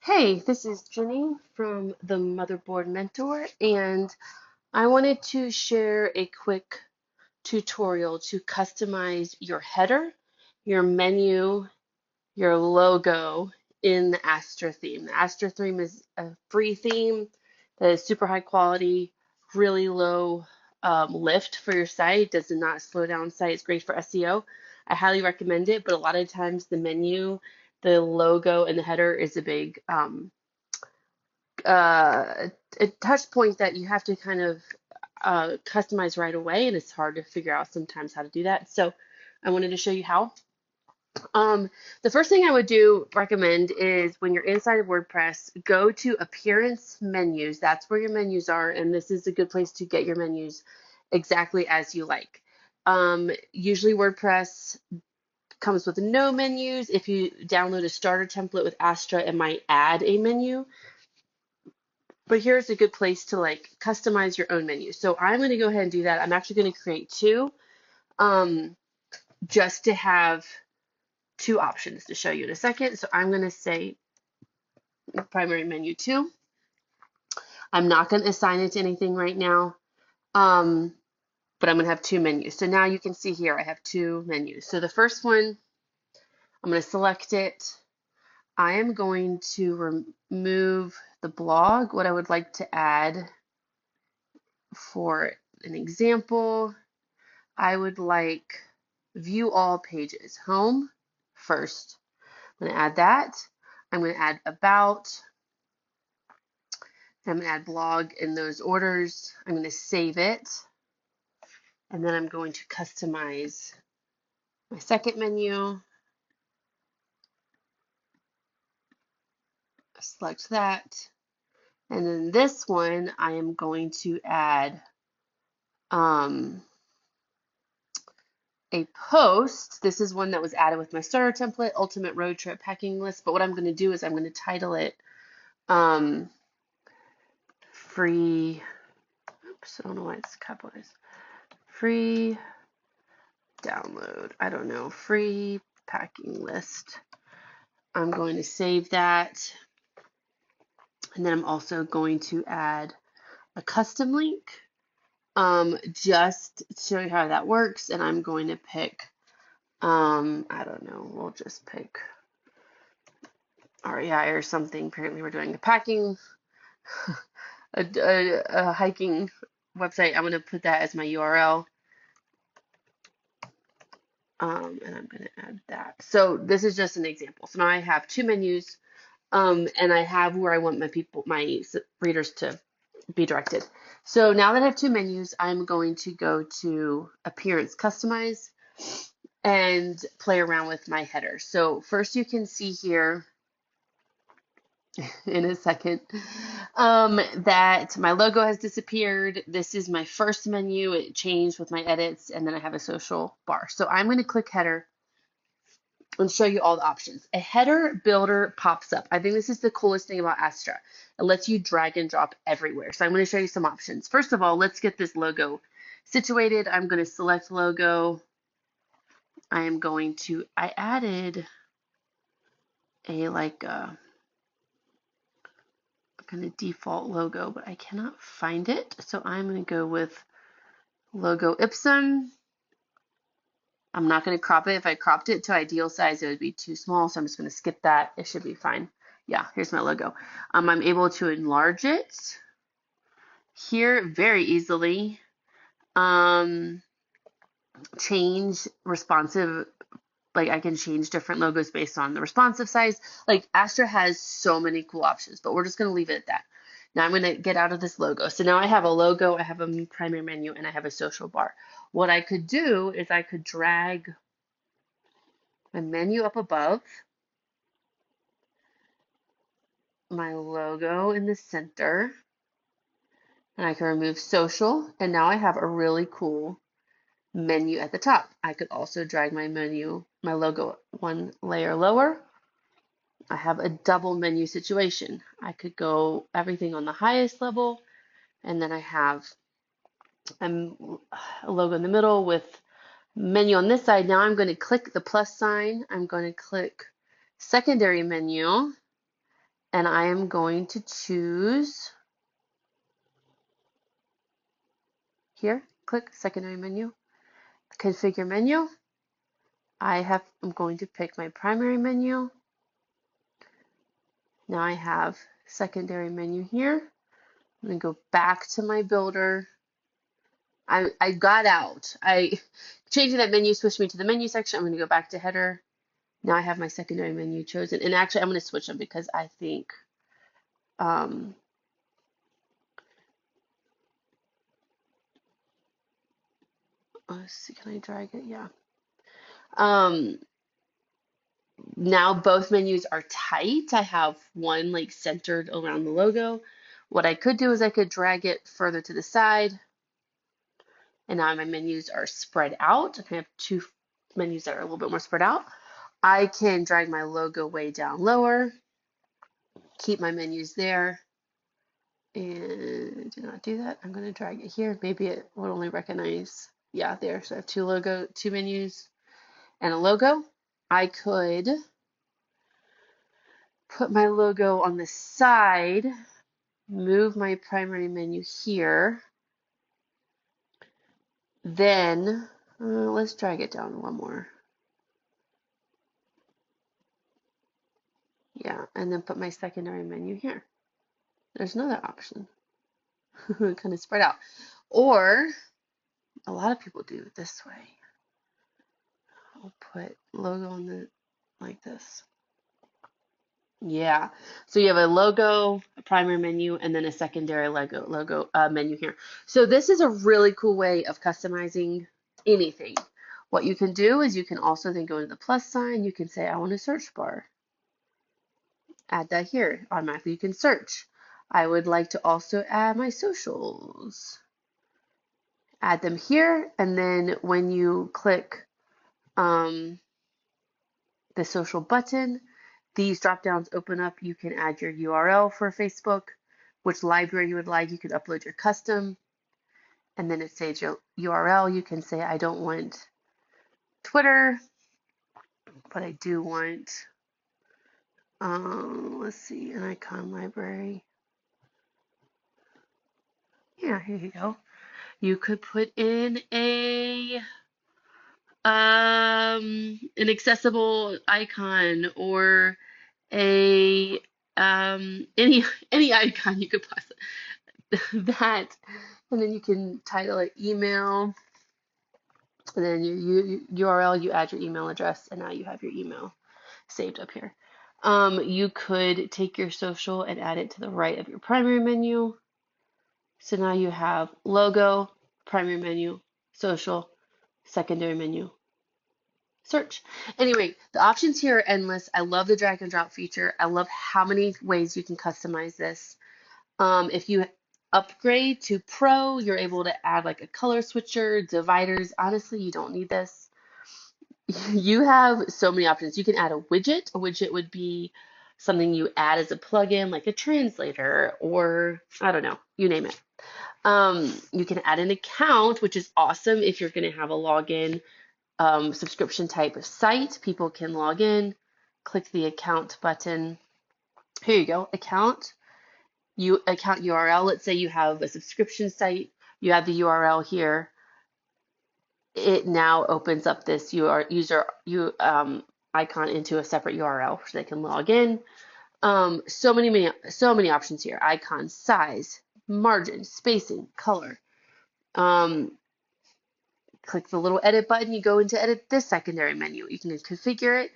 Hey, this is Jenny from the Motherboard Mentor, and I wanted to share a quick tutorial to customize your header, your menu, your logo in the Astra theme. The Astra theme is a free theme that is super high quality, really low lift for your site, does not slow down site. It's great for SEO. I highly recommend it, but a lot of times the menu, the logo, and the header is a big a touch point that you have to kind of customize right away, and it's hard to figure out sometimes how to do that. So I wanted to show you how. Um, the first thing I would recommend is when you're inside of WordPress, go to Appearance Menus. That's where your menus are, and this is a good place to get your menus exactly as you like. Usually WordPress comes with no menus. If you download a starter template with Astra, it might add a menu. But here's a good place to like customize your own menu. So I'm going to go ahead and do that. I'm actually going to create two um, just to have two options to show you in a second. So I'm going to say primary menu two. I'm not going to assign it to anything right now, but I'm going to have two menus. So now you can see here I have two menus. So the first one, I'm going to select it. I am going to remove the blog, what I would like to add for an example. I would like view all pages. Home first. I'm going to add that. I'm going to add about. I'm going to add blog in those orders. I'm going to save it. And then I'm going to customize my second menu. Select that. And then this one, I am going to add a post. This is one that was added with my starter template, Ultimate Road Trip Packing List. But what I'm going to do is I'm going to title it free. Oops, I don't know why it's capitalized. Free download. I don't know. Free packing list. I'm going to save that. And then I'm also going to add a custom link just to show you how that works. And I'm going to pick, I don't know, we'll just pick REI or something. Apparently we're doing a packing, a hiking website. I'm going to put that as my URL. And I'm going to add that. So this is just an example. So now I have two menus, and I have where I want my readers to be directed. So now that I have two menus, I'm going to go to Appearance Customize and play around with my header. So first you can see here in a second that my logo has disappeared. This is my first menu. It changed with my edits, and then I have a social bar. So I'm going to click header and show you all the options. A header builder pops up. I think this is the coolest thing about Astra. It lets you drag and drop everywhere. So I'm going to show you some options. First of all, let's get this logo situated. I'm going to select logo. I added a kind of default logo, but I cannot find it. So I'm going to go with logo Ipsum. I'm not going to crop it. If I cropped it to ideal size, it would be too small. So I'm just going to skip that. It should be fine. Yeah, here's my logo. I'm able to enlarge it here very easily. Change responsive, like I can change different logos based on the responsive size. Like Astra has so many cool options, but we're just going to leave it at that. Now I'm going to get out of this logo. So now I have a logo, I have a primary menu, and I have a social bar. What I could do is I could drag my menu up above, my logo in the center, and I can remove social, and now I have a really cool menu at the top. I could also drag my logo one layer lower. I have a double menu situation. I could go everything on the highest level, and then I have a logo in the middle with menu on this side. Now I'm going to click the plus sign. I'm going to click secondary menu, and I am going to choose here, click secondary menu, configure menu. I'm going to pick my primary menu. Now I have secondary menu here. I'm going to go back to my builder. I got out. Changing that menu switched me to the menu section. I'm going to go back to header. Now I have my secondary menu chosen. And actually, I'm going to switch them because I think, let's see, can I drag it? Yeah. Now both menus are tight. I have one like centered around the logo. What I could do is I could drag it further to the side. And now my menus are spread out. I have two menus that are a little bit more spread out. I can drag my logo way down lower, keep my menus there, and do not do that. I'm going to drag it here. Maybe it will only recognize, yeah, there. So I have two menus and a logo. I could put my logo on the side, move my primary menu here, then let's drag it down one more. Yeah, and then put my secondary menu here. There's another option. Kind of spread out. Or a lot of people do it this way. I'll put logo on the like this. Yeah. So you have a logo, a primary menu, and then a secondary logo menu here. So this is a really cool way of customizing anything. What you can do is you can also then go into the plus sign. You can say, I want a search bar. Add that here. Automatically you can search. I would like to also add my socials. Add them here, and then when you click the social button, these drop downs open up. You can add your URL for Facebook, which library you would like. You can upload your custom, and then it saves your URL. You can say, I don't want Twitter, but I do want, let's see, an icon library. Yeah, here you go. You could put in an accessible icon or a any icon you could possibly that, and then you can title it email, and then your URL, you add your email address, and now you have your email saved up here. You could take your social and add it to the right of your primary menu. So now you have logo, primary menu, social, secondary menu, search. Anyway, the options here are endless. I love the drag and drop feature. I love how many ways you can customize this. If you upgrade to Pro, you're able to add like a color switcher, dividers. Honestly, you don't need this. You have so many options. You can add a widget. A widget would be something you add as a plugin, like a translator, or I don't know, you name it. You can add an account, which is awesome if you're going to have a login subscription type of site. People can log in, click the account button. Here you go, account URL. Let's say you have a subscription site, you have the URL here. It now opens up this user icon into a separate URL so they can log in. So many options here. Icon size, margin, spacing, color. Click the little edit button, you go into edit this secondary menu. You can configure it.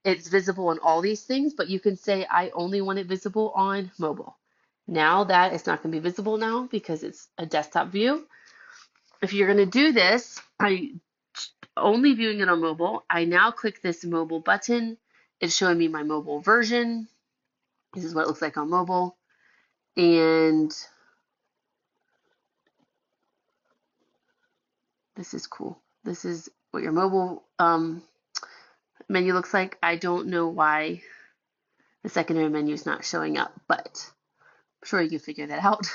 It's visible on all these things, but you can say, I only want it visible on mobile. Now that it's not going to be visible now because it's a desktop view. If you're going to do this, I only viewing it on mobile, I now click this mobile button. It's showing me my mobile version. This is what it looks like on mobile. And this is cool. This is what your mobile menu looks like. I don't know why the secondary menu is not showing up, but I'm sure you can figure that out.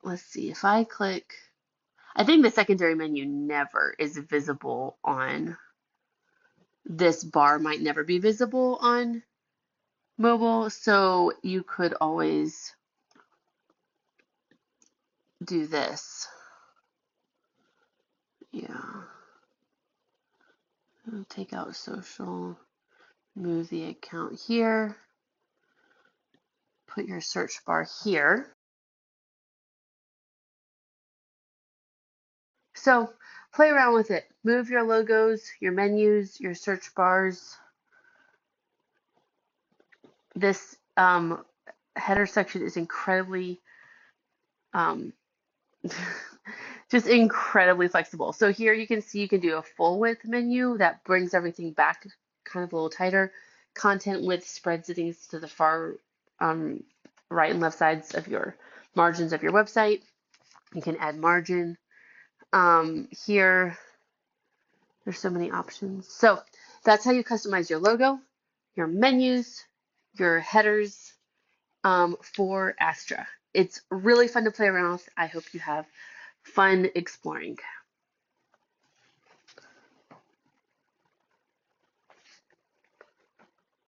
Let's see, if I click, I think the secondary menu never is visible on this bar, might never be visible on mobile, so you could always do this. Yeah. Take out social, move the account here, put your search bar here. So play around with it. Move your logos, your menus, your search bars. This header section is incredibly um, just incredibly flexible. So here you can see you can do a full width menu that brings everything back kind of a little tighter. Content width spreads things to the far right and left sides of your margins of your website. You can add margin. Here, there's so many options. So that's how you customize your logo, your menus, your headers for Astra. It's really fun to play around with. I hope you have fun exploring.